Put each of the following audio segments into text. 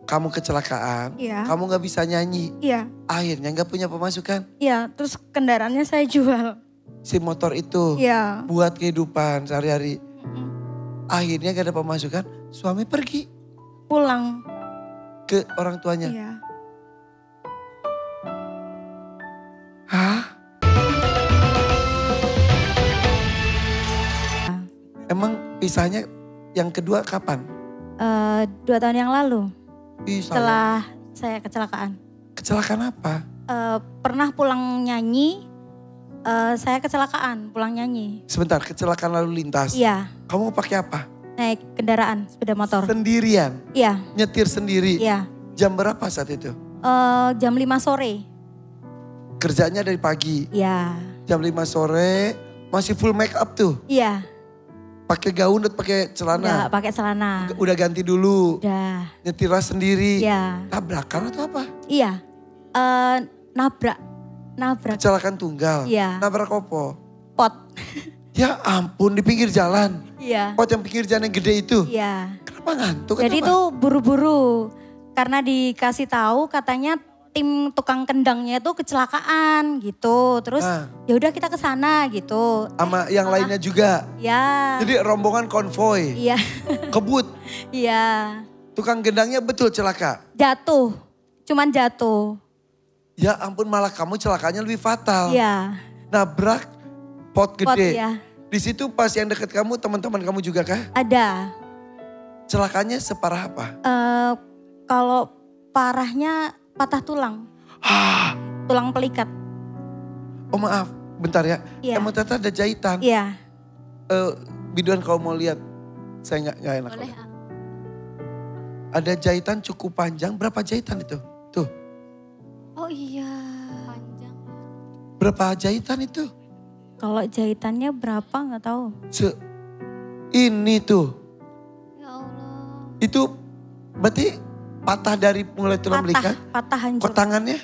kamu kecelakaan, Iya. kamu nggak bisa nyanyi. Iya. Akhirnya nggak punya pemasukan. Iya, terus kendaraannya saya jual. Si motor itu Iya. buat kehidupan sehari-hari. Akhirnya gak ada pemasukan, suami pergi Pulang. ke orang tuanya. Iya. Hah? Emang pisahnya yang kedua kapan? 2 tahun yang lalu Ih, setelah saya kecelakaan. Kecelakaan apa? Pernah pulang nyanyi, saya kecelakaan pulang nyanyi. Sebentar, kecelakaan lalu lintas. Iya, Kamu pakai apa? naik kendaraan sepeda motor. Sendirian, Iya, nyetir sendiri. iya. Jam berapa saat itu? Jam 5 sore. Kerjanya dari pagi. Iya, Jam 5 sore masih full make up tuh. iya. Pakai gaun dan pakai Udah celana. pakai celana. Udah ganti dulu. Udah, Nyetirlah sendiri. iya. Tabrakan atau apa? Iya, nabrak. Kecelakaan tunggal. Iya. Nabrak opo. Pot. Ya ampun, di pinggir jalan. Iya, Pot yang pinggir jalan yang gede itu. iya. Kenapa ngantuk? Jadi Kenapa? itu buru-buru. Karena dikasih tahu katanya tim tukang kendangnya itu kecelakaan gitu. Terus Ah. ya udah kita ke sana gitu. Sama yang lainnya juga. Ya. Jadi rombongan konvoy. Iya. Kebut. Iya. Tukang gendangnya betul celaka. Jatuh. Cuman jatuh. Ya ampun, malah kamu celakanya lebih fatal. Iya. Nabrak pot Pot gede. ya. Di situ pas yang deket kamu, teman-teman kamu juga kah? Ada. Celakanya separah apa? Kalau parahnya patah tulang. Ah, Tulang pelikat. oh maaf, bentar ya. Iya. Emang ternyata ada jahitan. Iya. Biduan kalau mau lihat, saya nggak enak. Boleh. Ada jahitan cukup panjang, berapa jahitan itu? Tuh, Oh iya. Panjang. berapa jahitan itu? Kalau jahitannya berapa nggak tahu. Ini tuh, Ya Allah. itu berarti patah dari mulai tulang belikat? Patah hancur. Kok tangannya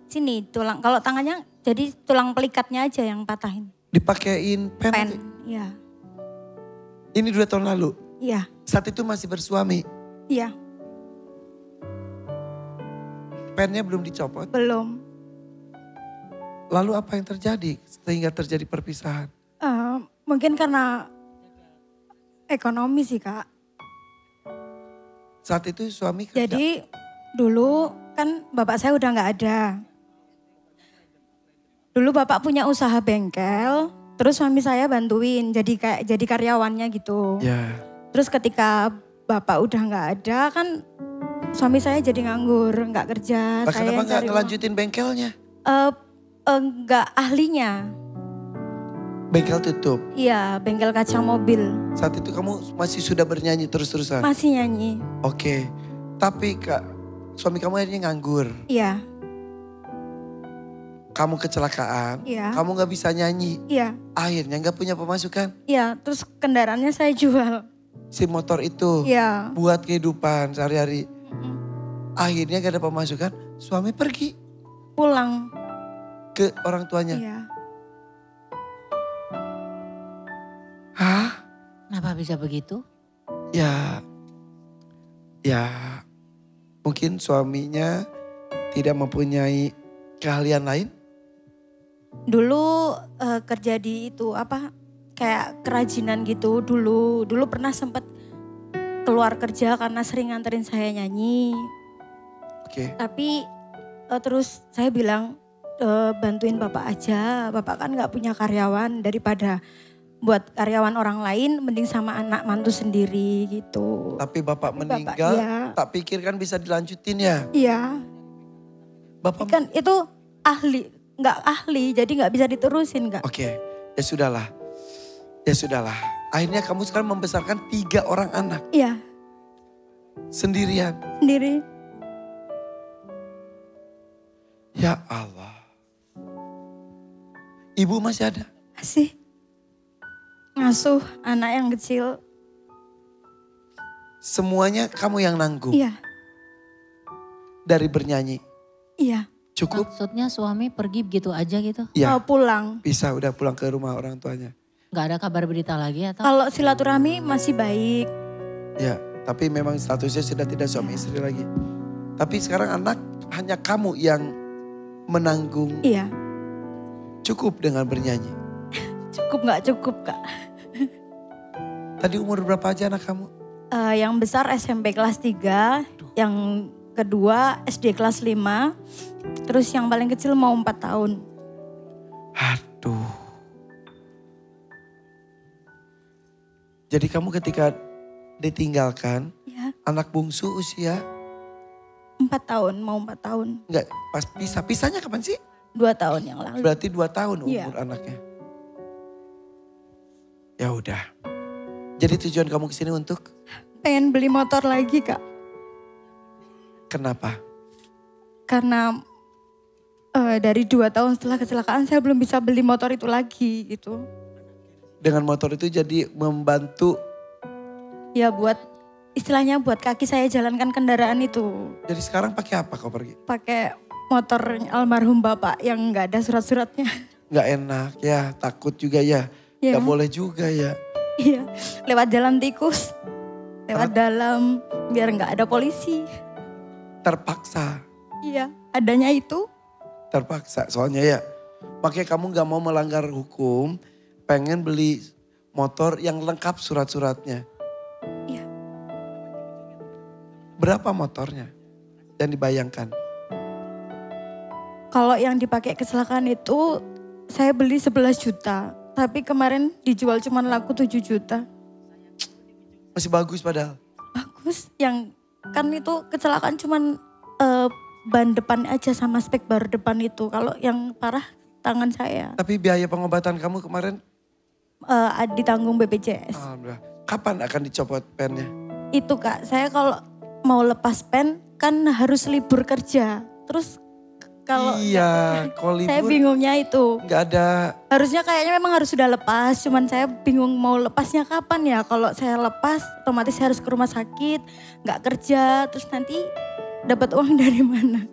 Sini tulang. Kalau tangannya jadi tulang pelikatnya aja yang patahin. dipakein pen? Pen. Iya. Ini 2 tahun lalu. Iya. Saat itu masih bersuami. Iya. Pennya belum dicopot. Belum. Lalu apa yang terjadi sehingga terjadi perpisahan? Mungkin karena ekonomi sih Kak. Saat itu suami kerja. Jadi dulu kan bapak saya udah nggak ada. Dulu bapak punya usaha bengkel. Terus suami saya bantuin jadi karyawannya gitu. Ya. Terus ketika bapak udah nggak ada kan suami saya jadi nganggur, nggak kerja. Lah, Saya kenapa yang nggak cari uang. ngelanjutin bengkelnya? Nggak ahlinya. Bengkel tutup. Iya, bengkel kaca mobil. Saat itu kamu masih sudah bernyanyi terus-terusan? Masih nyanyi. Oke. Tapi Kak, suami kamu akhirnya nganggur. Iya, Kamu kecelakaan, iya, kamu nggak bisa nyanyi. iya, Akhirnya nggak punya pemasukan. iya. Terus kendaraannya saya jual. Si motor itu Iya. buat kehidupan sehari-hari. Akhirnya gak ada pemasukan, suami pergi Pulang. ke orang tuanya. Iya. Hah? Kenapa bisa begitu? Ya mungkin suaminya tidak mempunyai keahlian lain. Dulu kerja di itu apa? Kayak kerajinan gitu dulu. Dulu pernah sempat keluar kerja karena sering nganterin saya nyanyi. Oke. Tapi terus saya bilang bantuin bapak aja. Bapak kan nggak punya karyawan, daripada buat karyawan orang lain mending sama anak mantu sendiri gitu. Tapi bapak Bapak, meninggal, iya. tak pikir kan bisa dilanjutin ya. Iya. Bapak Kan itu nggak ahli, jadi nggak bisa diterusin Kak. Oke, ya sudahlah. Ya sudahlah. Akhirnya kamu sekarang membesarkan 3 orang anak Iya, sendirian. sendiri. Ya Allah. Ibu masih ada? Masih ngasuh anak yang kecil. Semuanya kamu yang nanggung Iya, dari bernyanyi. iya. Cukup? Maksudnya suami pergi begitu aja gitu? Ya, Mau pulang. bisa udah pulang ke rumah orang tuanya. Gak ada kabar berita lagi atau? Kalau silaturahmi masih baik. Ya, tapi memang statusnya sudah tidak suami istri lagi. Tapi sekarang anak hanya kamu yang menanggung. Iya, Cukup dengan bernyanyi. cukup nggak cukup Kak. Tadi umur berapa aja anak kamu? Yang besar SMP kelas 3, yang kedua SD kelas 5, terus yang paling kecil mau 4 tahun. Aduh. Jadi kamu ketika ditinggalkan, Ya, anak bungsu usia 4 tahun, mau 4 tahun. enggak pas pisah. Pisahnya kapan sih? 2 tahun yang lalu. Berarti 2 tahun umur Iya. anaknya. Ya udah. Jadi tujuan kamu kesini untuk Pengen beli motor lagi Kak. kenapa? Karena dari 2 tahun setelah kecelakaan saya belum bisa beli motor itu lagi gitu. Dengan motor itu jadi membantu. Ya buat istilahnya buat kaki saya jalankan kendaraan itu. Jadi sekarang pakai apa kau pergi? Pakai motor almarhum bapak yang nggak ada surat-suratnya. Nggak enak ya, takut juga ya. Iya. Nggak boleh juga ya. Iya, lewat jalan tikus, lewat dalam biar nggak ada polisi. Terpaksa, Iya, adanya itu. terpaksa. Soalnya ya, makanya kamu nggak mau melanggar hukum, pengen beli motor yang lengkap surat-suratnya. Iya. Berapa motornya yang dibayangkan? Kalau yang dipakai kecelakaan itu saya beli 11 juta. Tapi kemarin dijual cuma laku 7 juta. Masih bagus padahal. Bagus, yang kan itu kecelakaan cuman ban depan aja sama spek bar depan itu. Kalau yang parah tangan saya Tapi biaya pengobatan kamu kemarin, ditanggung BPJS. alhamdulillah. Kapan akan dicopot pennya? Itu Kak, saya kalau mau lepas pen kan harus libur kerja. Terus kalau Iya, kalau saya libur bingungnya itu. nggak ada. Harusnya kayaknya memang harus sudah lepas, cuman saya bingung mau lepasnya kapan ya. Kalau saya lepas otomatis saya harus ke rumah sakit, nggak kerja, terus nanti dapat uang dari mana?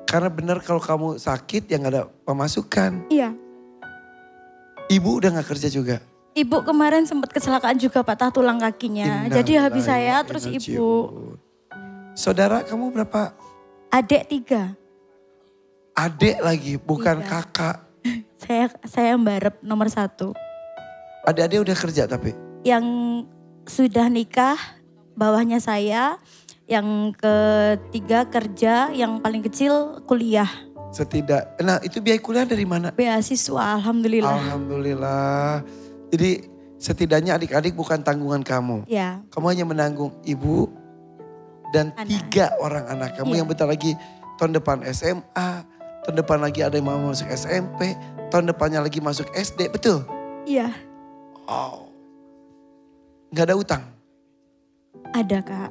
Karena benar kalau kamu sakit ya nggak ada pemasukan. Iya, Ibu udah nggak kerja juga. ibu kemarin sempat kecelakaan juga patah tulang kakinya. Jadi habis saya terus ibu. Saudara kamu berapa? Adik 3. Adik lagi, bukan Iya. kakak. Saya Mbarep nomor 1. Adik-adik udah kerja tapi? Yang sudah nikah bawahnya saya, yang ketiga kerja, yang paling kecil kuliah. Nah itu biaya kuliah dari mana? Beasiswa, alhamdulillah. Alhamdulillah. Jadi setidaknya adik-adik bukan tanggungan kamu. Ya, Kamu hanya menanggung ibu dan Anak. 3 orang anak kamu Iya. yang bentar lagi tahun depan SMA, tahun depan lagi ada yang mau masuk SMP, tahun depannya lagi masuk SD, betul? iya Oh, nggak ada utang. ada Kak.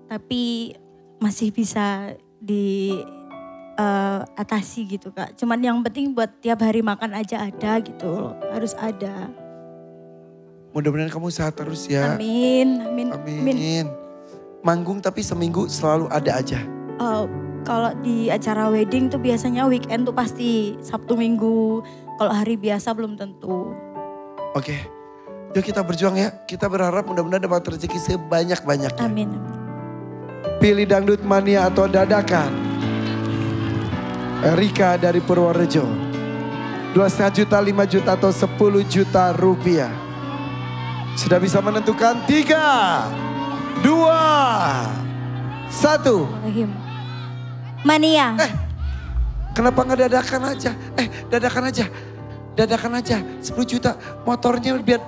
Tapi masih bisa atasi gitu Kak. Cuman yang penting buat tiap hari makan aja ada gitu loh. Harus ada. Mudah-mudahan kamu sehat terus ya. Amin, amin, amin. Amin. Manggung tapi seminggu selalu ada aja. Kalau di acara wedding tuh biasanya weekend tuh pasti Sabtu Minggu. Kalau hari biasa belum tentu. Oke, yuk kita berjuang ya. Kita berharap mudah-mudahan dapat rezeki sebanyak-banyaknya. Amin. Pilih dangdut mania atau dadakan. Erika dari Purworejo. 2,5 juta, 5 juta atau 10 juta rupiah. Sudah bisa menentukan 3, 2, 1. Rahim. Mania. Kenapa nggak dadakan aja? Dadakan aja. Dadakan aja. 10 juta. Motornya biar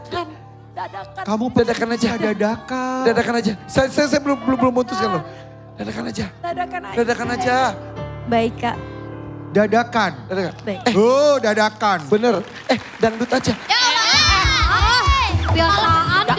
Kamu dadakan aja. dadakan. Dadakan aja. Saya belum memutuskan loh. Dadakan aja. Dadakan aja. Dadakan aja. Baik Kak. Dadakan. Dadakan. Baik. Oh, dadakan. Bener. Dangdut aja. Biasaan deh.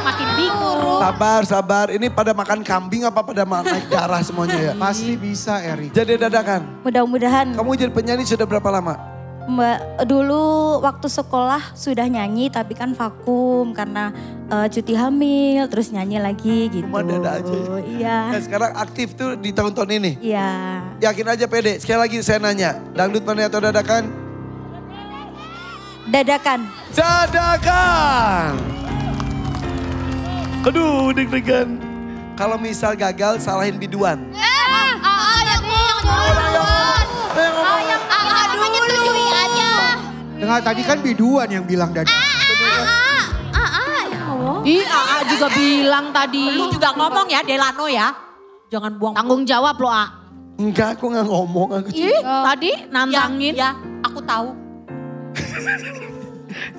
Makin bingung. Sabar. Ini pada makan kambing apa pada naik darah semuanya ya? Pasti bisa, Erik. Jadi dadakan. Mudah-mudahan Kamu jadi penyanyi sudah berapa lama? Mbak dulu waktu sekolah sudah nyanyi tapi kan vakum karena cuti hamil terus nyanyi lagi gitu. Cuma dada aja ya? Iya. Nah, sekarang aktif tuh di tahun-tahun ini. Iya. Yakin aja pede. Sekali lagi saya nanya. Dangdut mania atau dadakan? Dadakan. Dadakan. Aduh deg-degan. Kalau misal gagal salahin biduan. Namanya setujui aja. Dengar tadi kan biduan yang bilang dadakan. Ih, AA juga bilang tadi. Lu juga ngomong ya, Delano ya. Jangan buang tanggung jawab lo, A. Enggak, aku nggak ngomong. Aku Ih, tadi nantangin. Ya, aku tahu.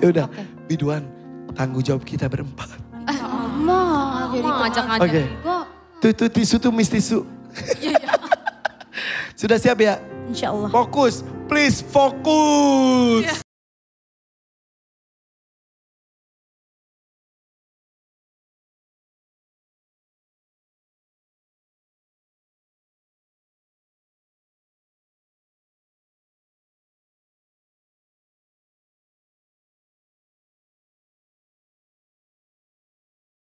Ya udah, biduan, tanggung jawab kita berempat. Jadi ngajak-ngajak. Oke. Tuh tisu tuh mis tisu. Sudah siap ya? Insya Allah. Fokus, please fokus.